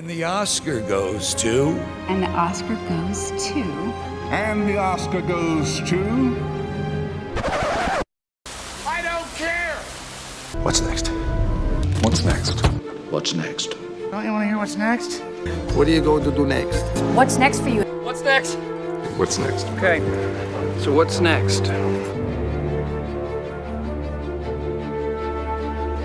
And the Oscar goes to... And the Oscar goes to... And the Oscar goes to... I don't care! What's next? What's next? What's next? Don't you want to hear what's next? What are you going to do next? What's next for you? What's next? What's next? Okay, so what's next?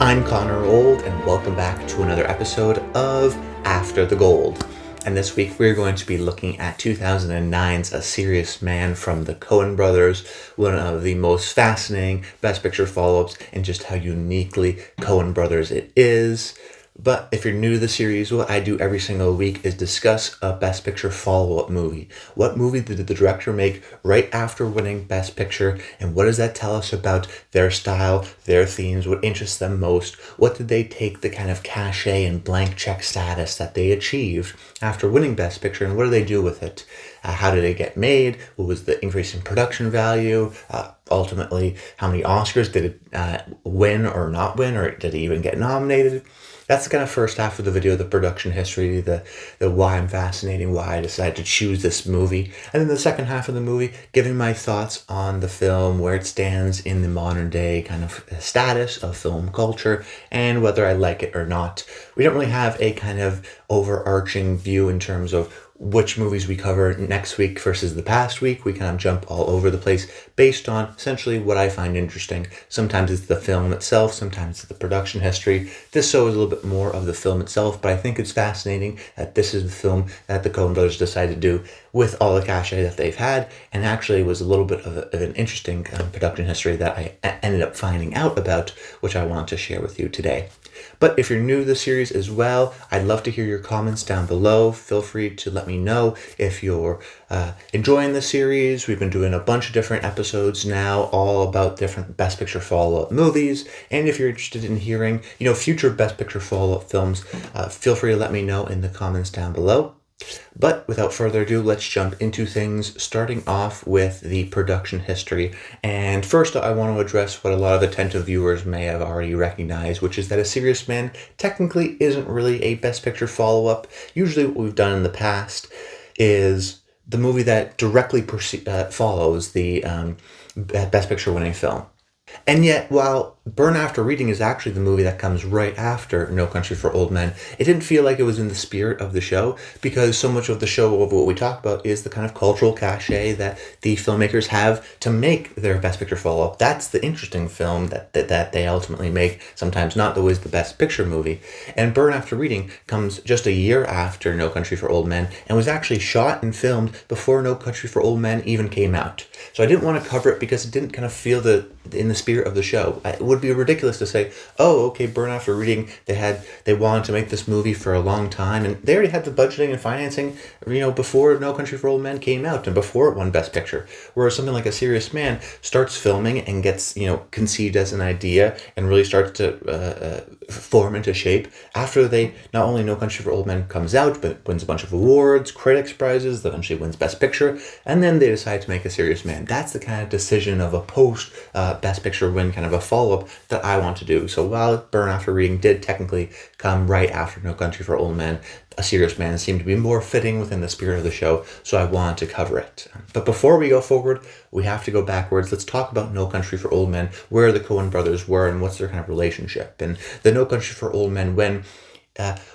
I'm Connor Old, and welcome back to another episode of After the Gold. And this week we're going to be looking at 2009's A Serious Man from the Coen Brothers, one of the most fascinating Best Picture follow-ups, and just how uniquely Coen Brothers it is. But if you're new to the series, what I do every single week is discuss a Best Picture follow-up movie. What movie did the director make right after winning Best Picture, and what does that tell us about their style, their themes, what interests them most? What did they take the kind of cachet and blank check status that they achieved after winning Best Picture, and what do they do with it? How did it get made? What was the increase in production value? Ultimately, how many Oscars did it win or not win, or did it even get nominated? That's the kind of first half of the video, the production history, the why I'm fascinating, why I decided to choose this movie. And then the second half of the movie, giving my thoughts on the film, where it stands in the modern day kind of status of film culture, and whether I like it or not. We don't really have a kind of overarching view in terms of which movies we cover next week versus the past week. We kind of jump all over the place based on essentially what I find interesting. Sometimes it's the film itself, sometimes it's the production history. This show is a little bit more of the film itself, but I think it's fascinating that this is the film that the Coen Brothers decided to do with all the cachet that they've had, and actually was a little bit of an interesting production history that I ended up finding out about, which I want to share with you today. But if you're new to the series as well, I'd love to hear your comments down below. Feel free to let me know if you're enjoying the series. We've been doing a bunch of different episodes now, all about different Best Picture follow-up movies. And if you're interested in hearing, future Best Picture follow-up films, feel free to let me know in the comments down below. But without further ado, let's jump into things, starting off with the production history. And first, I want to address what a lot of attentive viewers may have already recognized, which is that A Serious Man technically isn't really a Best Picture follow-up. Usually what we've done in the past is the movie that directly follows the Best Picture winning film. And yet, while Burn After Reading is actually the movie that comes right after No Country for Old Men, it didn't feel like it was in the spirit of the show, because so much of the show, of what we talk about, is the kind of cultural cachet that the filmmakers have to make their Best Picture follow-up. That's the interesting film that they ultimately make, sometimes not always the Best Picture movie. And Burn After Reading comes just a year after No Country for Old Men, and was actually shot and filmed before No Country for Old Men even came out. So I didn't want to cover it because it didn't kind of feel in the spirit of the show. It would be ridiculous to say, oh, okay, Burn After Reading, they wanted to make this movie for a long time, and they already had the budgeting and financing, before No Country for Old Men came out and before it won Best Picture. Whereas something like A Serious Man starts filming and gets, conceived as an idea and really starts to form into shape after not only No Country for Old Men comes out, but wins a bunch of awards, critics prizes, eventually wins Best Picture, and then they decide to make A Serious Man. That's the kind of decision of a post Best Picture win, kind of a follow-up that I want to do. So while Burn After Reading did technically come right after No Country for Old Men, A Serious Man seemed to be more fitting within the spirit of the show, so I wanted to cover it. But before we go forward, we have to go backwards. Let's talk about No Country for Old Men, where the Coen Brothers were, and what's their kind of relationship. And the No Country for Old Men win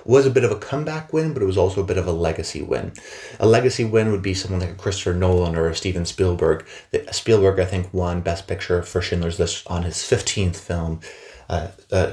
was a bit of a comeback win, but it was also a bit of a legacy win. A legacy win would be someone like a Christopher Nolan or a Steven Spielberg. Spielberg, I think, won Best Picture for Schindler's List on his 15th film.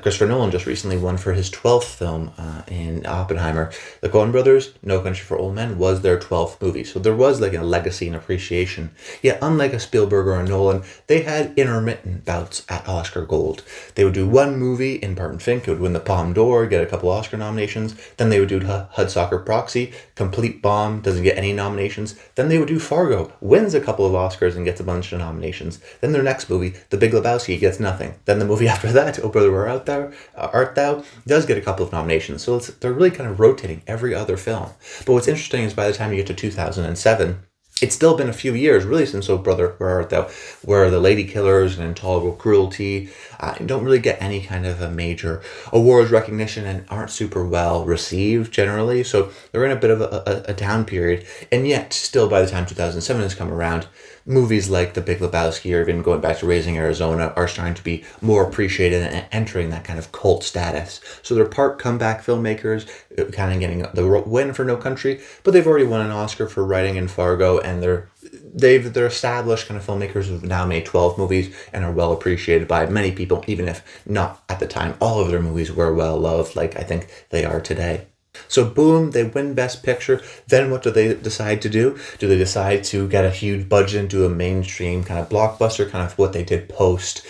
Christopher Nolan just recently won for his 12th film in Oppenheimer. The Coen Brothers, No Country for Old Men, was their 12th movie. So there was like a legacy and appreciation. Yet unlike a Spielberg or a Nolan, they had intermittent bouts at Oscar Gold. They would do one movie in Barton Fink, it would win the Palme d'Or, get a couple Oscar nominations. Then they would do Hudsucker Proxy, complete bomb, doesn't get any nominations. Then they would do Fargo, wins a couple of Oscars and gets a bunch of nominations. Then their next movie, The Big Lebowski, gets nothing. Then the movie after that, Oh Brother, Where Art Thou, does get a couple of nominations. So they're really kind of rotating every other film. But what's interesting is by the time you get to 2007, it's still been a few years, really, since Oh Brother, where the Lady Killers and Intolerable Cruelty don't really get any kind of a major awards recognition and aren't super well received generally. So they're in a bit of a down period. And yet, still, by the time 2007 has come around, movies like The Big Lebowski or even going back to Raising Arizona are starting to be more appreciated and entering that kind of cult status. So they're part comeback filmmakers, kind of getting the win for No Country, but they've already won an Oscar for writing in Fargo, and they're established kind of filmmakers who've now made 12 movies and are well appreciated by many people, even if not at the time all of their movies were well loved like I think they are today. So boom, they win Best Picture. Then what do they decide to do? Do they decide to get a huge budget and do a mainstream kind of blockbuster, kind of what they did post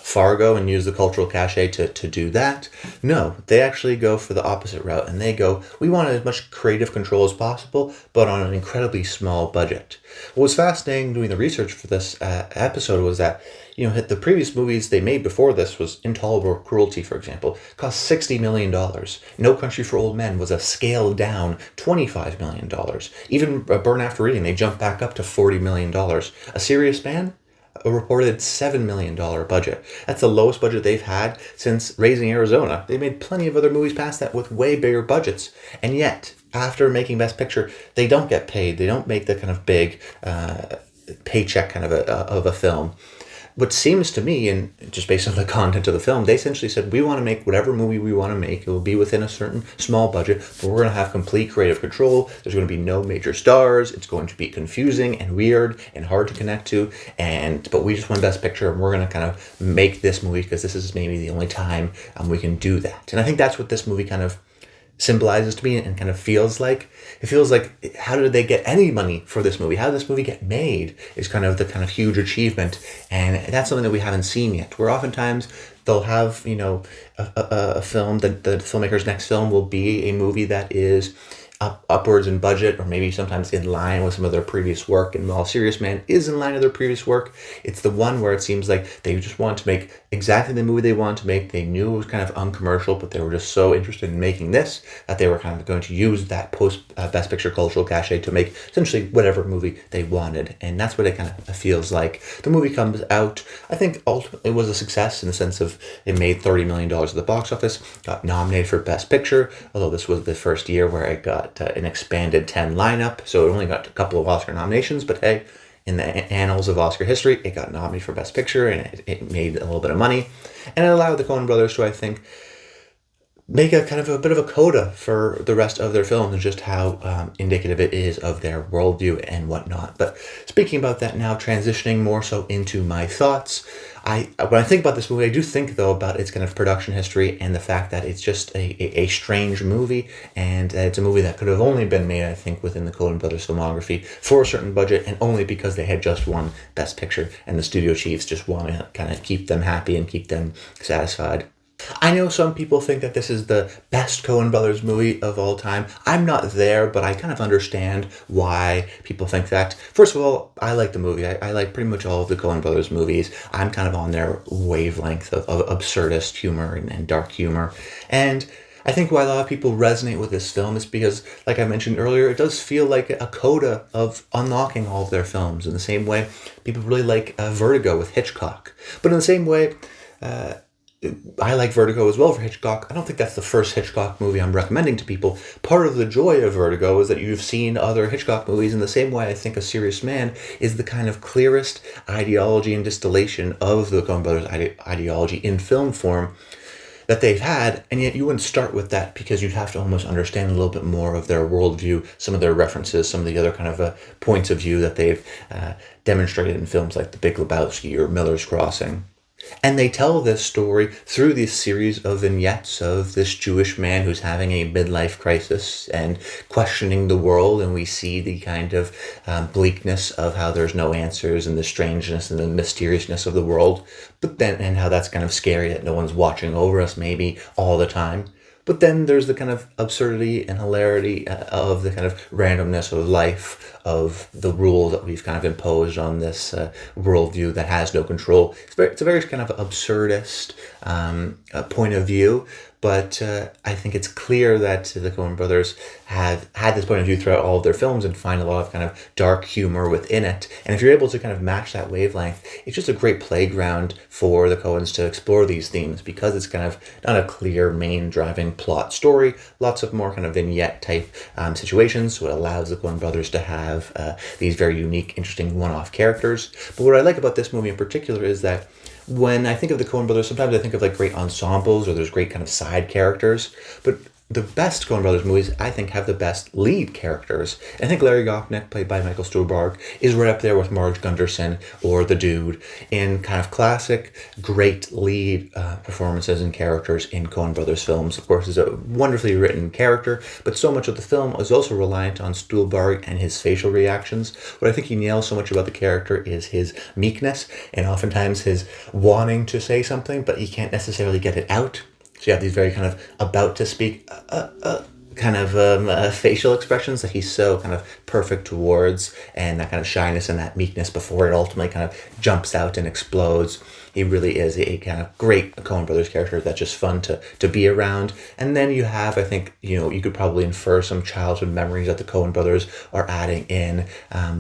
Fargo, and use the cultural cachet to do that? No, they actually go for the opposite route, and they go, we want as much creative control as possible, but on an incredibly small budget. What was fascinating doing the research for this episode was that, the previous movies they made before this was Intolerable Cruelty, for example, cost $60 million. No Country for Old Men was a scaled down $25 million. Even Burn After Reading, they jumped back up to $40 million. A Serious Man, a reported $7 million budget. That's the lowest budget they've had since Raising Arizona. They made plenty of other movies past that with way bigger budgets. And yet, after making Best Picture, they don't get paid. They don't make the kind of big paycheck kind of a film. What seems to me, and just based on the content of the film, they essentially said, we want to make whatever movie we want to make. It will be within a certain small budget, but we're going to have complete creative control. There's going to be no major stars. It's going to be confusing and weird and hard to connect to. But we just won Best Picture, and we're going to kind of make this movie because this is maybe the only time we can do that. And I think that's what this movie kind of symbolizes to me and kind of feels like. It feels like, how did they get any money for this movie? How did this movie get made is kind of the kind of huge achievement. And that's something that we haven't seen yet, where oftentimes they'll have, a film, that the filmmaker's next film will be a movie that is upwards in budget, or maybe sometimes in line with some of their previous work. And while Serious Man is in line with their previous work, it's the one where it seems like they just want to make exactly the movie they wanted to make. They knew it was kind of uncommercial, but they were just so interested in making this that they were kind of going to use that post Best Picture cultural cachet to make essentially whatever movie they wanted. And that's what it kind of feels like. The movie comes out, I think ultimately it was a success in the sense of it made $30 million at the box office, got nominated for Best Picture, although this was the first year where it got an expanded 10 lineup, so it only got a couple of Oscar nominations, but hey, in the annals of Oscar history, it got nominated for Best Picture, and it made a little bit of money, and it allowed the Coen Brothers to, I think, make a kind of a bit of a coda for the rest of their films, and just how indicative it is of their worldview and whatnot. But speaking about that now, transitioning more so into my thoughts, when I think about this movie, I do think, though, about its kind of production history and the fact that it's just a strange movie, and it's a movie that could have only been made, I think, within the Coen Brothers filmography for a certain budget, and only because they had just won Best Picture, and the studio chiefs just want to kind of keep them happy and keep them satisfied. I know some people think that this is the best Coen Brothers movie of all time. I'm not there, but I kind of understand why people think that. First of all, I like the movie. I like pretty much all of the Coen Brothers movies. I'm kind of on their wavelength of absurdist humor and dark humor. And I think why a lot of people resonate with this film is because, like I mentioned earlier, it does feel like a coda of unlocking all of their films. In the same way, people really like Vertigo with Hitchcock. But in the same way, I like Vertigo as well for Hitchcock. I don't think that's the first Hitchcock movie I'm recommending to people. Part of the joy of Vertigo is that you've seen other Hitchcock movies in the same way. I think A Serious Man is the kind of clearest ideology and distillation of the Coen Brothers ideology in film form that they've had, and yet you wouldn't start with that because you'd have to almost understand a little bit more of their worldview, some of their references, some of the other kind of points of view that they've demonstrated in films like The Big Lebowski or Miller's Crossing. And they tell this story through this series of vignettes of this Jewish man who's having a midlife crisis and questioning the world, and we see the kind of bleakness of how there's no answers and the strangeness and the mysteriousness of the world, but then, and how that's kind of scary that no one's watching over us maybe all the time. But then there's the kind of absurdity and hilarity of the kind of randomness of life, of the rules that we've kind of imposed on this worldview that has no control. It's a very kind of absurdist point of view, but I think it's clear that the Coen brothers have had this point of view throughout all of their films and find a lot of kind of dark humor within it. And if you're able to kind of match that wavelength, it's just a great playground for the Coens to explore these themes, because it's kind of not a clear main driving plot story, lots of more kind of vignette type situations, so it allows the Coen brothers to have these very unique, interesting one-off characters. But what I like about this movie in particular is that when I think of the Coen brothers, sometimes I think of like great ensembles or there's great kind of side characters, but the best Coen Brothers movies, I think, have the best lead characters. I think Larry Gopnik, played by Michael Stuhlbarg, is right up there with Marge Gunderson or The Dude in kind of classic, great lead performances and characters in Coen Brothers films. Of course, he's a wonderfully written character, but so much of the film is also reliant on Stuhlbarg and his facial reactions. What I think he nails so much about the character is his meekness and oftentimes his wanting to say something, but he can't necessarily get it out. So you have these very kind of about to speak kind of facial expressions that he's so kind of perfect towards, and that kind of shyness and that meekness before it ultimately kind of jumps out and explodes. He really is a kind of great Coen Brothers character that's just fun to be around. And then you have, I think, you could probably infer some childhood memories that the Coen Brothers are adding in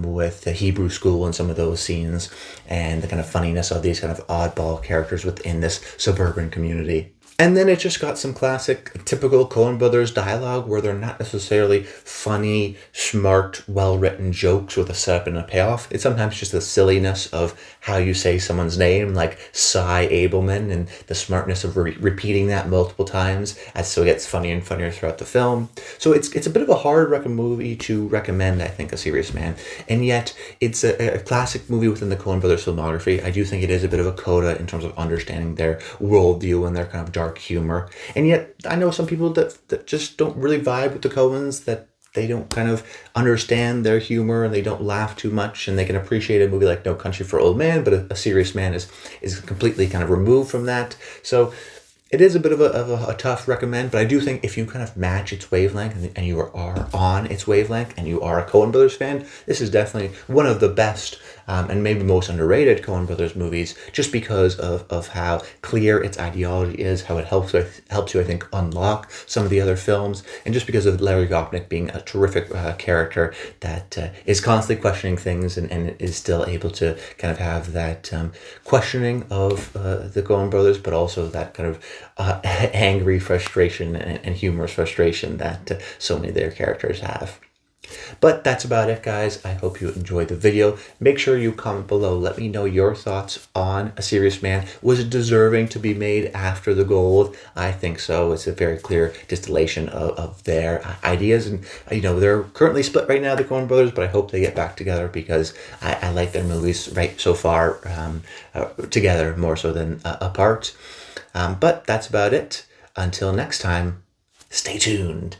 with the Hebrew school and some of those scenes, and the kind of funniness of these kind of oddball characters within this suburban community. And then it just got some classic, typical Coen Brothers dialogue where they're not necessarily funny, smart, well-written jokes with a setup and a payoff. It's sometimes just the silliness of how you say someone's name, like Cy Abelman, and the smartness of repeating that multiple times as so it gets funnier and funnier throughout the film. So it's a bit of a hard movie to recommend, I think, A Serious Man. And yet, it's a classic movie within the Coen Brothers filmography. I do think it is a bit of a coda in terms of understanding their worldview and their kind of dark humor. And yet I know some people that just don't really vibe with the Coens, that they don't kind of understand their humor and they don't laugh too much, and they can appreciate a movie like No Country for Old Men, but a Serious Man is completely kind of removed from that. So it is a bit of a tough recommend, but I do think if you kind of match its wavelength and you are on its wavelength and you are a Coen Brothers fan, this is definitely one of the best and maybe most underrated Coen Brothers movies, just because of how clear its ideology is, how it helps you, I think, unlock some of the other films, and just because of Larry Gopnik being a terrific character that is constantly questioning things and is still able to kind of have that questioning of the Coen Brothers, but also that kind of angry frustration and humorous frustration that so many of their characters have. But that's about it, guys. I hope you enjoyed the video. Make sure you comment below. Let me know your thoughts on A Serious Man. Was it deserving to be made after the gold? I think so. It's a very clear distillation of their ideas. And, they're currently split right now, the Coen Brothers, but I hope they get back together, because I like their movies right so far together more so than apart. But that's about it. Until next time, stay tuned.